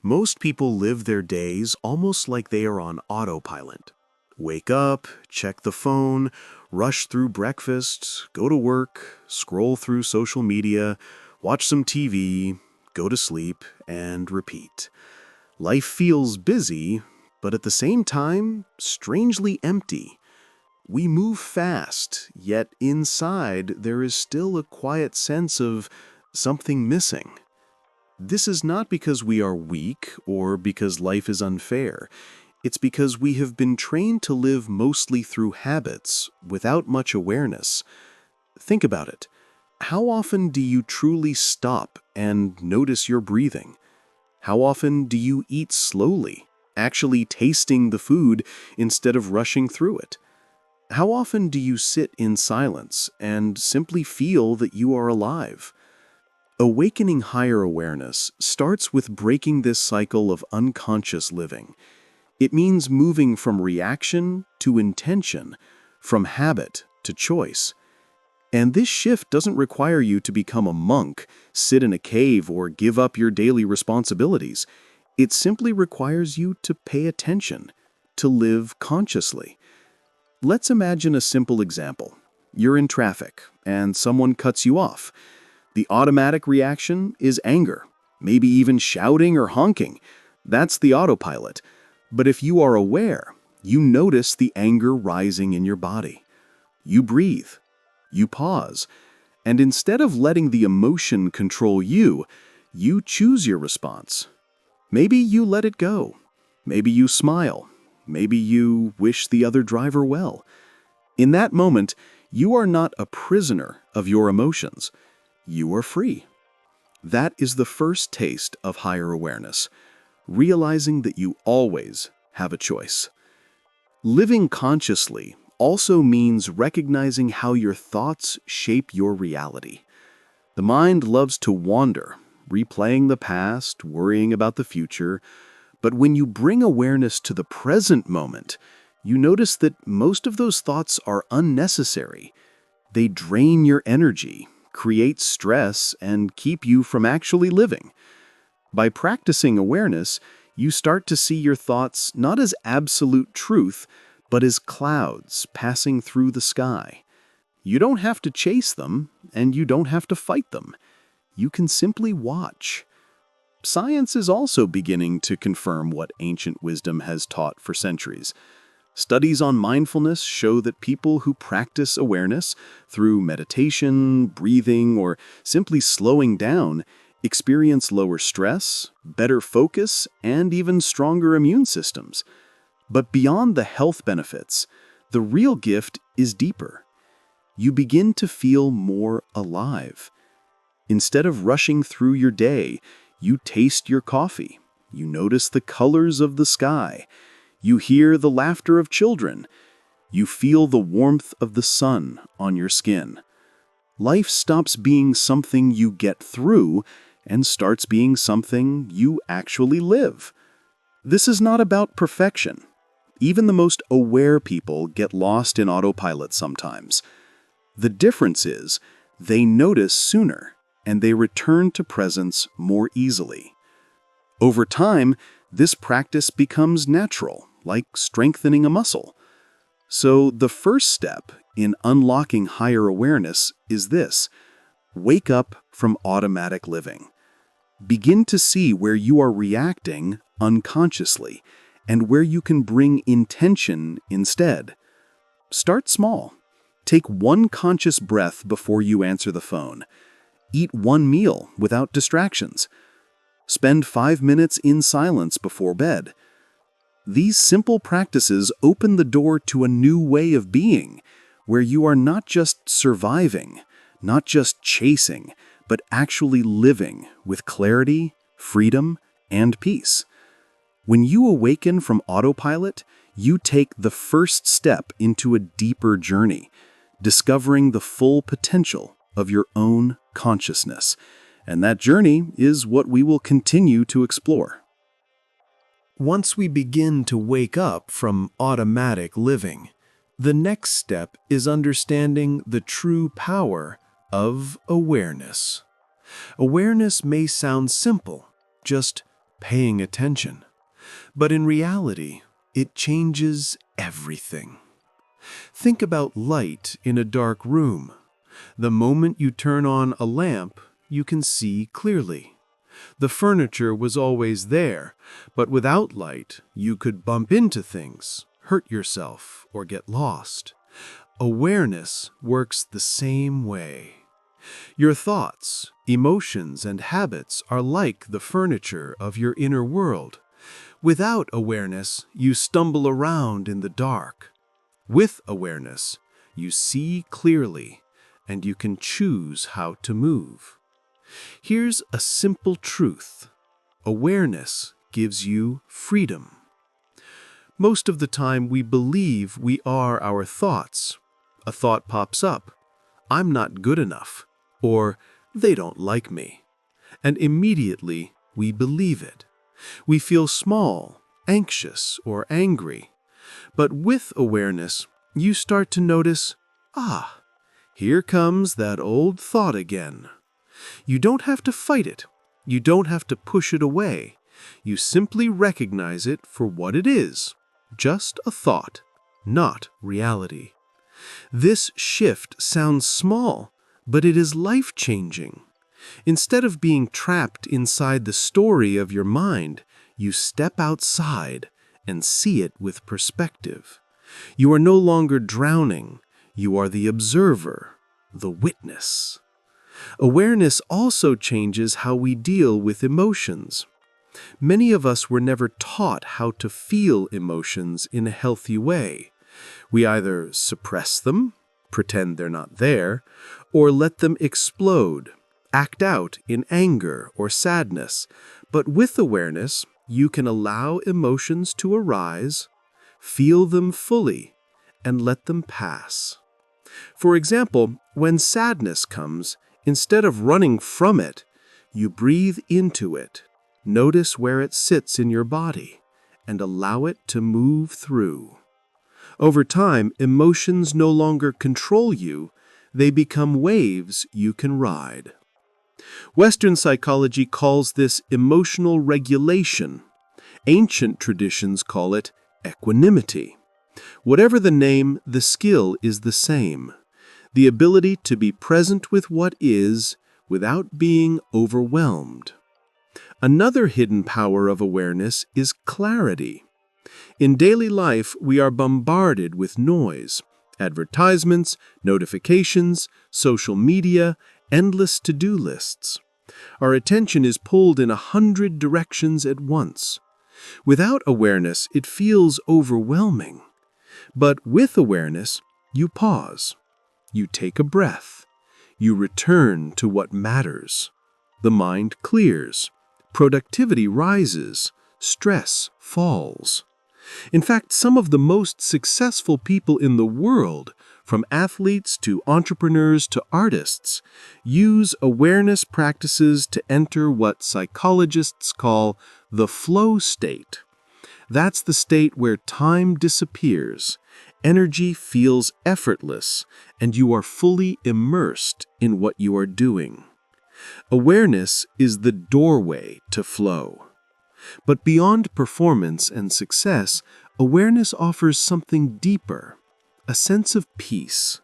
Most people live their days almost like they are on autopilot. Wake up, check the phone, rush through breakfast, go to work, scroll through social media, watch some TV, go to sleep, and repeat. Life feels busy, but at the same time, strangely empty. We move fast, yet inside there is still a quiet sense of something missing. This is not because we are weak or because life is unfair. It's because we have been trained to live mostly through habits, without much awareness. Think about it. How often do you truly stop and notice your breathing? How often do you eat slowly, actually tasting the food instead of rushing through it? How often do you sit in silence and simply feel that you are alive? Awakening higher awareness starts with breaking this cycle of unconscious living. It means moving from reaction to intention, from habit to choice. And this shift doesn't require you to become a monk, sit in a cave, or give up your daily responsibilities. It simply requires you to pay attention, to live consciously. Let's imagine a simple example. You're in traffic, and someone cuts you off. The automatic reaction is anger, maybe even shouting or honking. That's the autopilot. But if you are aware, you notice the anger rising in your body. You breathe. You pause. And instead of letting the emotion control you, you choose your response. Maybe you let it go. Maybe you smile. Maybe you wish the other driver well. In that moment, you are not a prisoner of your emotions. You are free. That is the first taste of higher awareness, realizing that you always have a choice. Living consciously also means recognizing how your thoughts shape your reality. The mind loves to wander, replaying the past, worrying about the future. But when you bring awareness to the present moment, you notice that most of those thoughts are unnecessary. They drain your energy, create stress, and keep you from actually living. By practicing awareness, you start to see your thoughts not as absolute truth, but as clouds passing through the sky. You don't have to chase them, and you don't have to fight them. You can simply watch. Science is also beginning to confirm what ancient wisdom has taught for centuries. Studies on mindfulness show that people who practice awareness through meditation, breathing, or simply slowing down experience lower stress, better focus, and even stronger immune systems. But beyond the health benefits, the real gift is deeper. You begin to feel more alive. Instead of rushing through your day, you taste your coffee. You notice the colors of the sky. You hear the laughter of children. You feel the warmth of the sun on your skin. Life stops being something you get through and starts being something you actually live. This is not about perfection. Even the most aware people get lost in autopilot sometimes. The difference is they notice sooner and they return to presence more easily. Over time, this practice becomes natural, like strengthening a muscle. So the first step in unlocking higher awareness is this: wake up from automatic living. Begin to see where you are reacting unconsciously and where you can bring intention instead. Start small. Take one conscious breath before you answer the phone. Eat one meal without distractions. Spend 5 minutes in silence before bed. These simple practices open the door to a new way of being, where you are not just surviving, not just chasing, but actually living with clarity, freedom, and peace. When you awaken from autopilot, you take the first step into a deeper journey, discovering the full potential of your own consciousness. And that journey is what we will continue to explore. Once we begin to wake up from automatic living, the next step is understanding the true power of awareness. Awareness may sound simple, just paying attention. But in reality, it changes everything. Think about light in a dark room. The moment you turn on a lamp, you can see clearly. The furniture was always there, but without light, you could bump into things, hurt yourself, or get lost. Awareness works the same way. Your thoughts, emotions, and habits are like the furniture of your inner world. Without awareness, you stumble around in the dark. With awareness, you see clearly, and you can choose how to move. Here's a simple truth. Awareness gives you freedom. Most of the time, we believe we are our thoughts. A thought pops up, "I'm not good enough," or "they don't like me." And immediately, we believe it. We feel small, anxious, or angry. But with awareness, you start to notice, here comes that old thought again. You don't have to fight it. You don't have to push it away. You simply recognize it for what it is, just a thought, not reality. This shift sounds small, but it is life-changing. Instead of being trapped inside the story of your mind, you step outside and see it with perspective. You are no longer drowning. You are the observer, the witness. Awareness also changes how we deal with emotions. Many of us were never taught how to feel emotions in a healthy way. We either suppress them, pretend they're not there, or let them explode, act out in anger or sadness. But with awareness, you can allow emotions to arise, feel them fully, and let them pass. For example, when sadness comes, instead of running from it, you breathe into it, notice where it sits in your body, and allow it to move through. Over time, emotions no longer control you, they become waves you can ride. Western psychology calls this emotional regulation. Ancient traditions call it equanimity. Whatever the name, the skill is the same. The ability to be present with what is without being overwhelmed. Another hidden power of awareness is clarity. In daily life, we are bombarded with noise, advertisements, notifications, social media, endless to-do lists. Our attention is pulled in 100 directions at once. Without awareness, it feels overwhelming. But with awareness, you pause. You take a breath. You return to what matters. The mind clears. Productivity rises. Stress falls. In fact, some of the most successful people in the world, from athletes to entrepreneurs to artists, use awareness practices to enter what psychologists call the flow state. That's the state where time disappears, energy feels effortless, and you are fully immersed in what you are doing. Awareness is the doorway to flow. But beyond performance and success, awareness offers something deeper, a sense of peace.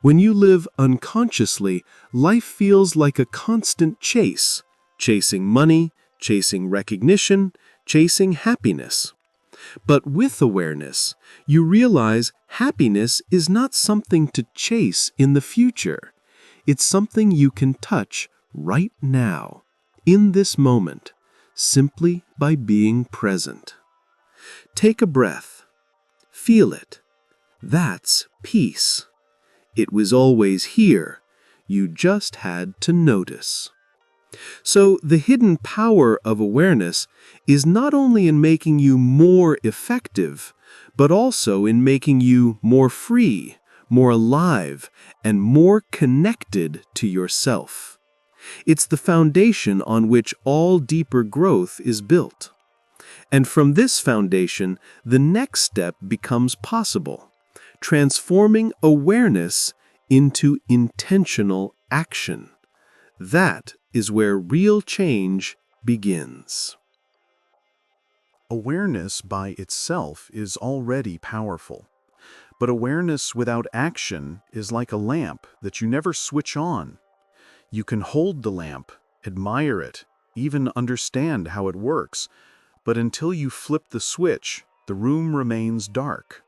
When you live unconsciously, life feels like a constant chase, chasing money, chasing recognition, chasing happiness. But with awareness, you realize happiness is not something to chase in the future. It's something you can touch right now, in this moment, simply by being present. Take a breath. Feel it. That's peace. It was always here. You just had to notice. So the hidden power of awareness is not only in making you more effective, but also in making you more free, more alive, and more connected to yourself. It's the foundation on which all deeper growth is built. And from this foundation, the next step becomes possible, transforming awareness into intentional action. That is where real change begins. Awareness by itself is already powerful. But awareness without action is like a lamp that you never switch on. You can hold the lamp, admire it, even understand how it works, but until you flip the switch, the room remains dark.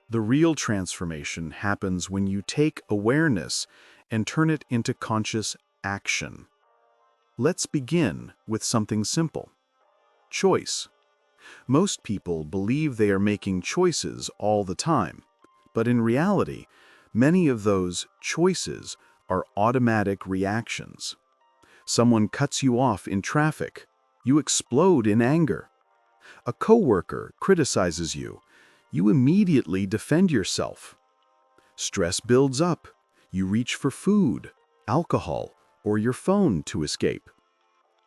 The real transformation happens when you take awareness and turn it into conscious action. Let's begin with something simple. Choice. Most people believe they are making choices all the time, but in reality, many of those choices are automatic reactions. Someone cuts you off in traffic, you explode in anger. A coworker criticizes you, you immediately defend yourself. Stress builds up, you reach for food, alcohol, or your phone to escape.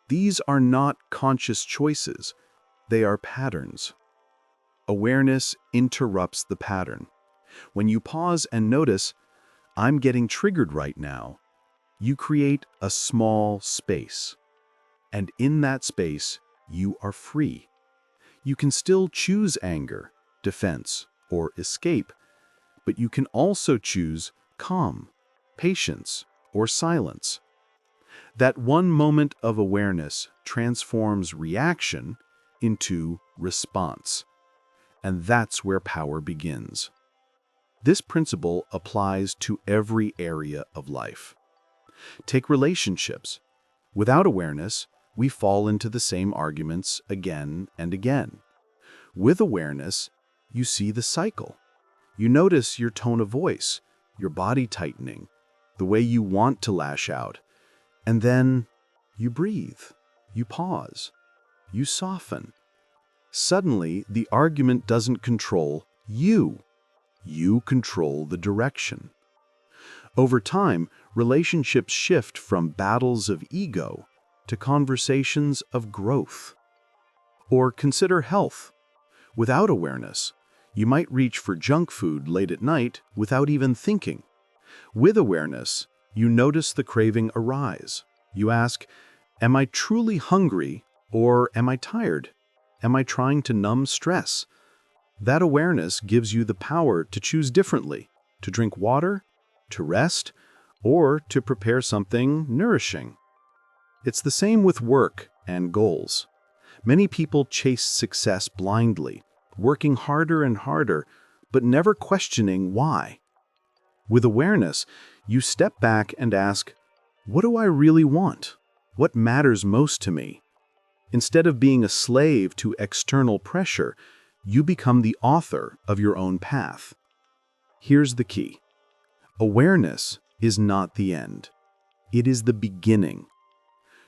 These are not conscious choices, they are patterns. Awareness interrupts the pattern. When you pause and notice, I'm getting triggered right now, you create a small space. And in that space, you are free. You can still choose anger, defense, or escape, but you can also choose calm, patience, or silence. That one moment of awareness transforms reaction into response. And that's where power begins. This principle applies to every area of life. Take relationships. Without awareness, we fall into the same arguments again and again. With awareness, you see the cycle. You notice your tone of voice, your body tightening, the way you want to lash out. And then you breathe, you pause, you soften. Suddenly, the argument doesn't control you. You control the direction. Over time, relationships shift from battles of ego to conversations of growth. Or consider health. Without awareness, you might reach for junk food late at night without even thinking. With awareness, you notice the craving arise. You ask, am I truly hungry or am I tired? Am I trying to numb stress? That awareness gives you the power to choose differently, to drink water, to rest, or to prepare something nourishing. It's the same with work and goals. Many people chase success blindly, working harder and harder, but never questioning why. With awareness, you step back and ask, what do I really want? What matters most to me? Instead of being a slave to external pressure, you become the author of your own path. Here's the key. Awareness is not the end. It is the beginning.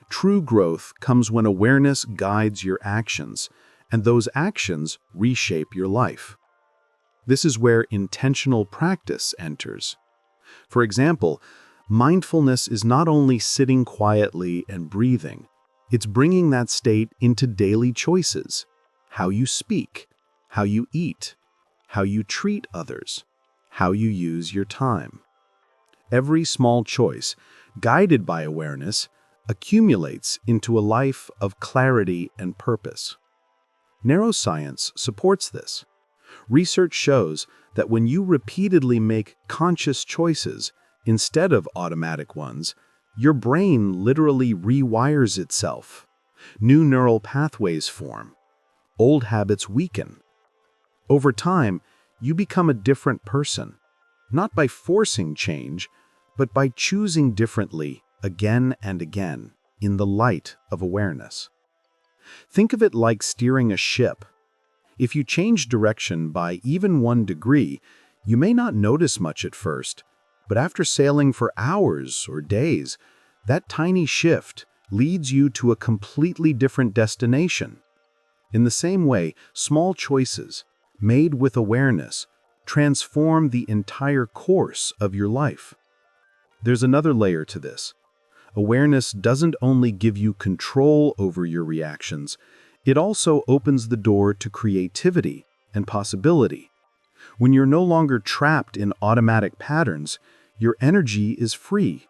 True growth comes when awareness guides your actions, and those actions reshape your life. This is where intentional practice enters. For example, mindfulness is not only sitting quietly and breathing, it's bringing that state into daily choices. How you speak, how you eat, how you treat others, how you use your time. Every small choice, guided by awareness, accumulates into a life of clarity and purpose. Neuroscience supports this. Research shows that when you repeatedly make conscious choices instead of automatic ones, your brain literally rewires itself. New neural pathways form. Old habits weaken. Over time, you become a different person, not by forcing change, but by choosing differently again and again in the light of awareness. Think of it like steering a ship. If you change direction by even 1 degree, you may not notice much at first, but after sailing for hours or days, that tiny shift leads you to a completely different destination. In the same way, small choices, made with awareness, transform the entire course of your life. There's another layer to this. Awareness doesn't only give you control over your reactions, it also opens the door to creativity and possibility. When you're no longer trapped in automatic patterns, your energy is free.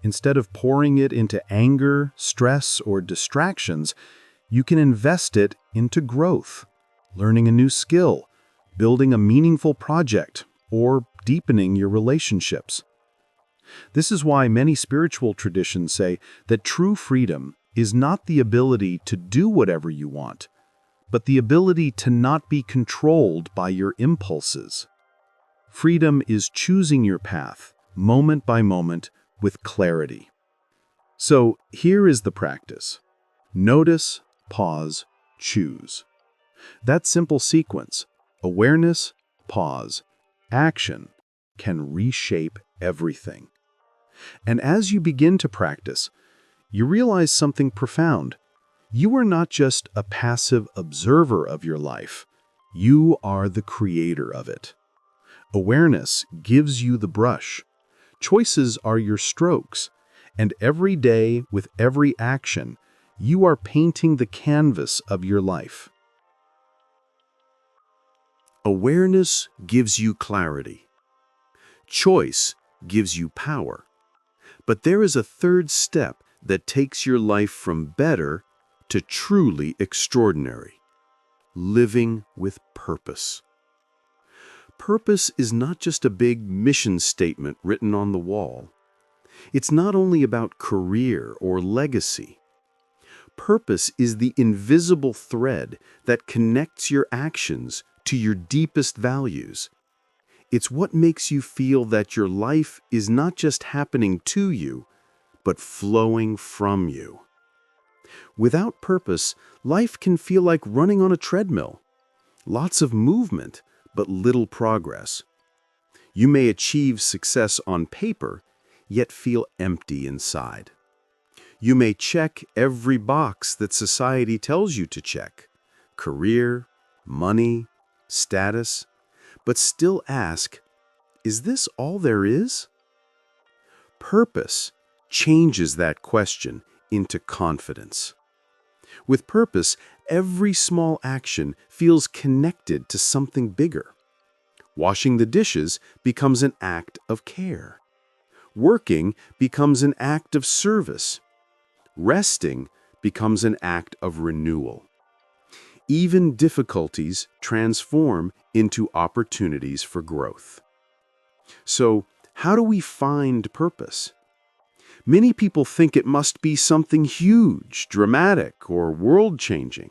Instead of pouring it into anger, stress, or distractions, You can invest it into growth, learning a new skill, building a meaningful project, or deepening your relationships. This is why many spiritual traditions say that true freedom is not the ability to do whatever you want, but the ability to not be controlled by your impulses. Freedom is choosing your path, moment by moment, with clarity. So here is the practice. Notice, pause, choose. That simple sequence, awareness, pause, action, can reshape everything. And as you begin to practice, you realize something profound. You are not just a passive observer of your life. You are the creator of it. Awareness gives you the brush. Choices are your strokes. And every day, with every action, you are painting the canvas of your life. Awareness gives you clarity. Choice gives you power. But there is a third step that takes your life from better to truly extraordinary. Living with purpose. Purpose is not just a big mission statement written on the wall. It's not only about career or legacy. Purpose is the invisible thread that connects your actions to your deepest values. It's what makes you feel that your life is not just happening to you, but flowing from you. Without purpose, life can feel like running on a treadmill. Lots of movement, but little progress. You may achieve success on paper, yet feel empty inside. You may check every box that society tells you to check: career, money, status, but still ask, is this all there is? Purpose changes that question into confidence. With purpose, every small action feels connected to something bigger. Washing the dishes becomes an act of care. Working becomes an act of service. Resting becomes an act of renewal. Even difficulties transform into opportunities for growth. So, how do we find purpose? Many people think it must be something huge, dramatic, or world-changing.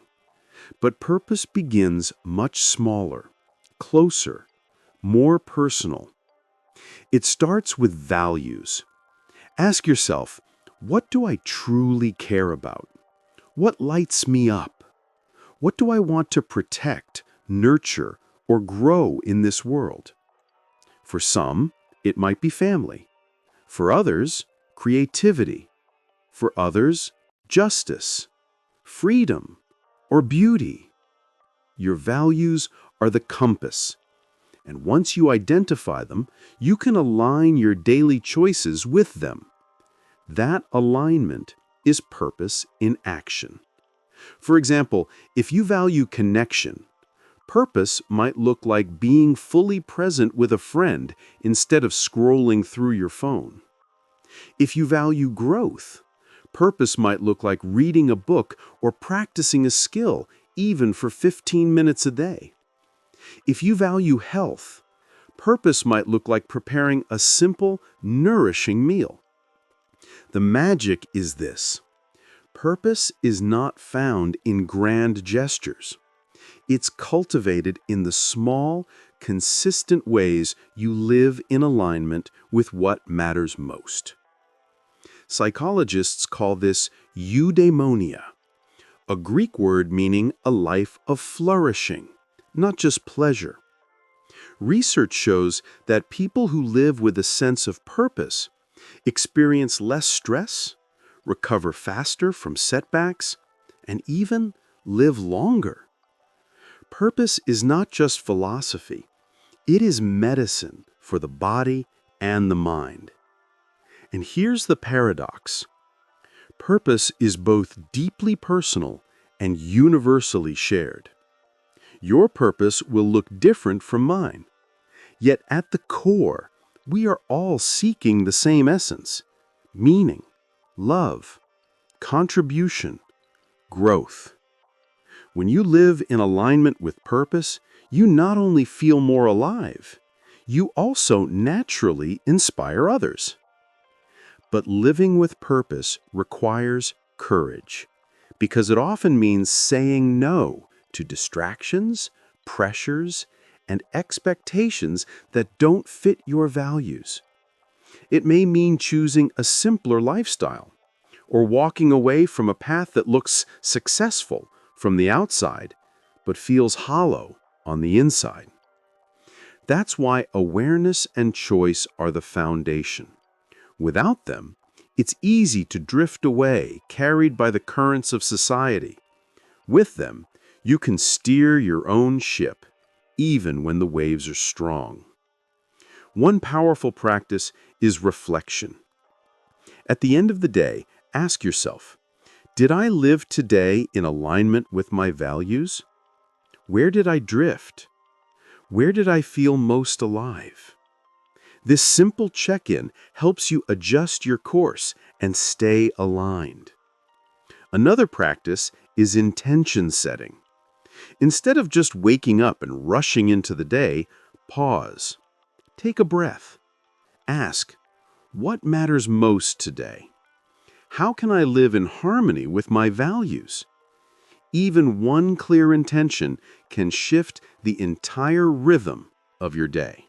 But purpose begins much smaller, closer, more personal. It starts with values. Ask yourself, what do I truly care about? What lights me up? What do I want to protect, nurture, or grow in this world? For some, it might be family. For others, creativity. For others, justice, freedom, or beauty. Your values are the compass. And once you identify them, you can align your daily choices with them. That alignment is purpose in action. For example, if you value connection, purpose might look like being fully present with a friend instead of scrolling through your phone. If you value growth, purpose might look like reading a book or practicing a skill, even for 15 minutes a day. If you value health, purpose might look like preparing a simple, nourishing meal. The magic is this: purpose is not found in grand gestures. It's cultivated in the small, consistent ways you live in alignment with what matters most. Psychologists call this eudaimonia, a Greek word meaning a life of flourishing, not just pleasure. Research shows that people who live with a sense of purpose experience less stress, recover faster from setbacks, and even live longer. Purpose is not just philosophy, it is medicine for the body and the mind. And here's the paradox. Purpose is both deeply personal and universally shared. Your purpose will look different from mine. Yet at the core, we are all seeking the same essence: meaning, love, contribution, growth. When you live in alignment with purpose, you not only feel more alive, you also naturally inspire others. But living with purpose requires courage, because it often means saying no to distractions, pressures, and expectations that don't fit your values. It may mean choosing a simpler lifestyle, or walking away from a path that looks successful from the outside, but feels hollow on the inside. That's why awareness and choice are the foundation. Without them, it's easy to drift away, carried by the currents of society. With them, you can steer your own ship, even when the waves are strong. One powerful practice is reflection. At the end of the day, ask yourself, did I live today in alignment with my values? Where did I drift? Where did I feel most alive? This simple check-in helps you adjust your course and stay aligned. Another practice is intention setting. Instead of just waking up and rushing into the day, pause. Take a breath. Ask, what matters most today? How can I live in harmony with my values? Even one clear intention can shift the entire rhythm of your day.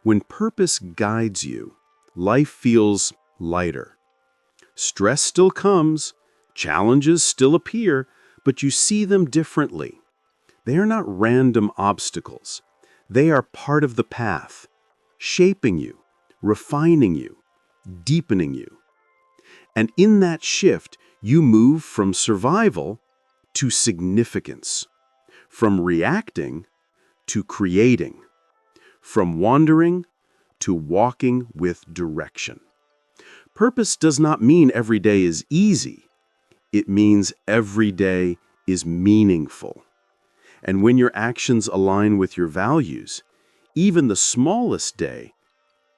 When purpose guides you, life feels lighter. Stress still comes, challenges still appear, but you see them differently. They are not random obstacles. They are part of the path, shaping you, refining you, deepening you. And in that shift, you move from survival to significance, from reacting to creating, from wandering to walking with direction. Purpose does not mean every day is easy. It means every day is meaningful. And when your actions align with your values, even the smallest day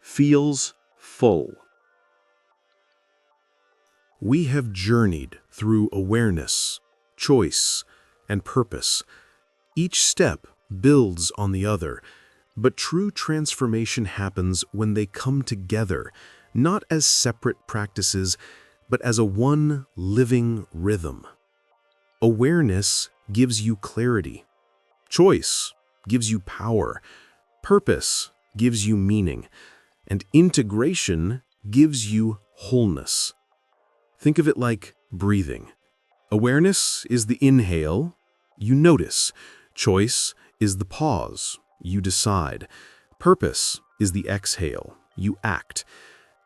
feels full. We have journeyed through awareness, choice, and purpose. Each step builds on the other, but true transformation happens when they come together, not as separate practices, but as a one living rhythm. Awareness gives you clarity. Choice gives you power. Purpose gives you meaning. And integration gives you wholeness. Think of it like breathing. Awareness is the inhale, you notice. Choice is the pause, you decide. Purpose is the exhale, you act.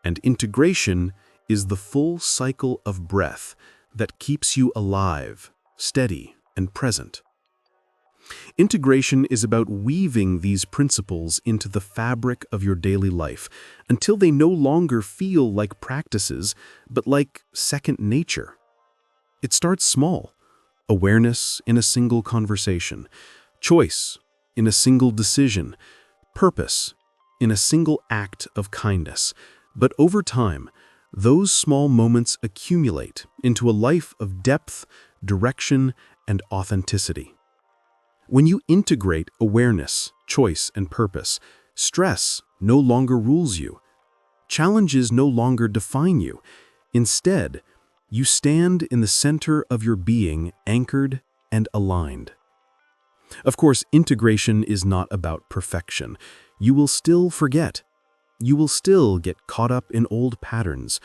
And integration is the full cycle of breath that keeps you alive, steady, and present. Integration is about weaving these principles into the fabric of your daily life until they no longer feel like practices, but like second nature. It starts small. Awareness in a single conversation, choice in a single decision, purpose in a single act of kindness. But over time, those small moments accumulate into a life of depth, direction, and authenticity. When you integrate awareness, choice, and purpose, stress no longer rules you. Challenges no longer define you. Instead, you stand in the center of your being, anchored and aligned. Of course, integration is not about perfection. You will still forget. You will still get caught up in old patterns.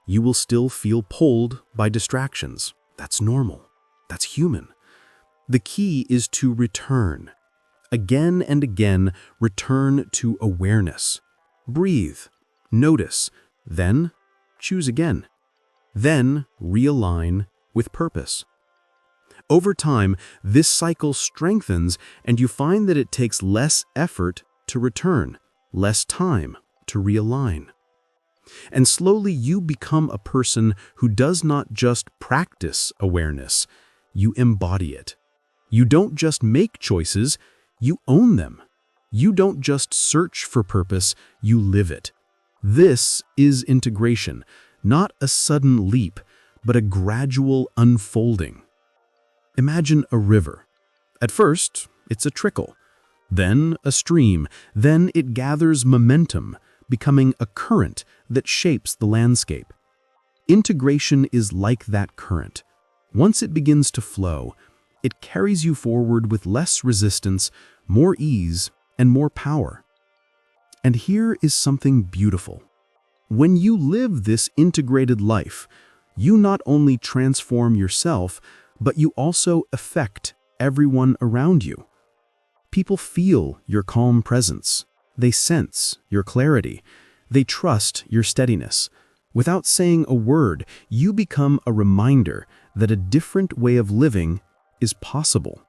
You will still feel pulled by distractions. That's normal. That's human. The key is to return. Again and again, return to awareness. Breathe, notice, then choose again. Then realign with purpose. Over time, this cycle strengthens and you find that it takes less effort to return, less time to realign. And slowly you become a person who does not just practice awareness, you embody it. You don't just make choices, you own them. You don't just search for purpose, you live it. This is integration, not a sudden leap, but a gradual unfolding. Imagine a river. At first, it's a trickle, then a stream, then it gathers momentum, becoming a current that shapes the landscape. Integration is like that current. Once it begins to flow, it carries you forward with less resistance, more ease, and more power. And here is something beautiful. When you live this integrated life, you not only transform yourself, but you also affect everyone around you. People feel your calm presence. They sense your clarity. They trust your steadiness. Without saying a word, you become a reminder that a different way of living is possible.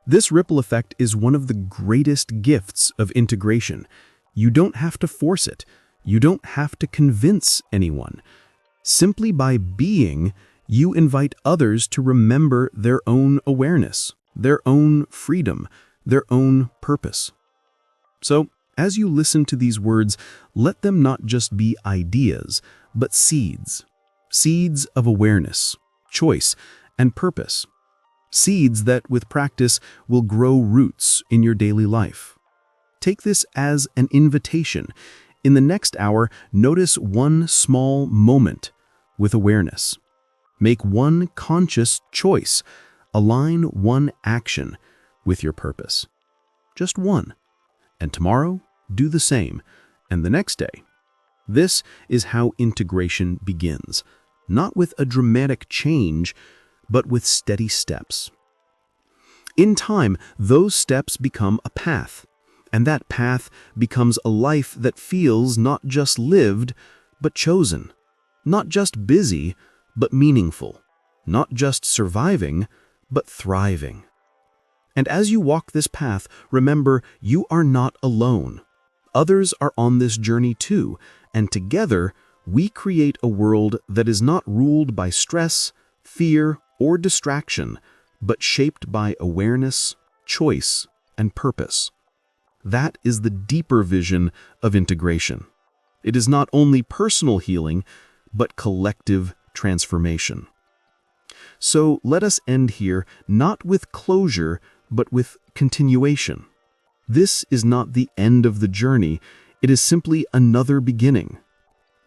This ripple effect is one of the greatest gifts of integration. You don't have to force it. You don't have to convince anyone. Simply by being, you invite others to remember their own awareness, their own freedom, their own purpose. So, as you listen to these words, let them not just be ideas, but seeds. Seeds of awareness, choice, and purpose. Seeds that, with practice, will grow roots in your daily life. Take this as an invitation. In the next hour, notice one small moment with awareness. Make one conscious choice. Align one action with your purpose. Just one. And tomorrow, do the same. And the next day. This is how integration begins. Not with a dramatic change, but with steady steps. In time, those steps become a path. And that path becomes a life that feels not just lived, but chosen. Not just busy, but meaningful. Not just surviving, but thriving. And as you walk this path, remember you are not alone. Others are on this journey too, and together we create a world that is not ruled by stress, fear, or distraction, but shaped by awareness, choice, and purpose. That is the deeper vision of integration. It is not only personal healing, but collective transformation. So let us end here, not with closure, but with continuation. This is not the end of the journey, it is simply another beginning.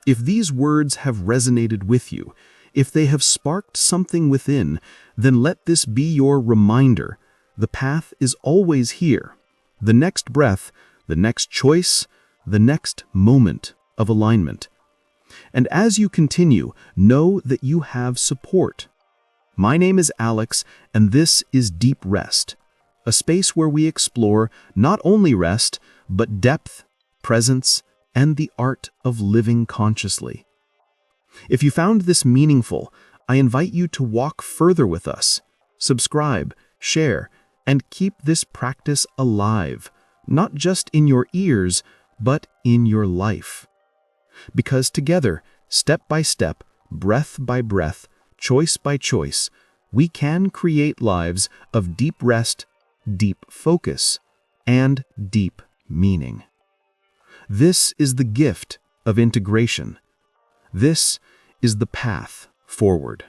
If these words have resonated with you, if they have sparked something within, then let this be your reminder. The path is always here. The next breath, the next choice, the next moment of alignment. And as you continue, know that you have support. My name is Alex, and this is Deep Rest, a space where we explore not only rest, but depth, presence, and the art of living consciously. If you found this meaningful, I invite you to walk further with us. Subscribe, share, and keep this practice alive, not just in your ears, but in your life. Because together, step by step, breath by breath, choice by choice, we can create lives of deep rest, deep focus, and deep meaning. This is the gift of integration. This is the path forward.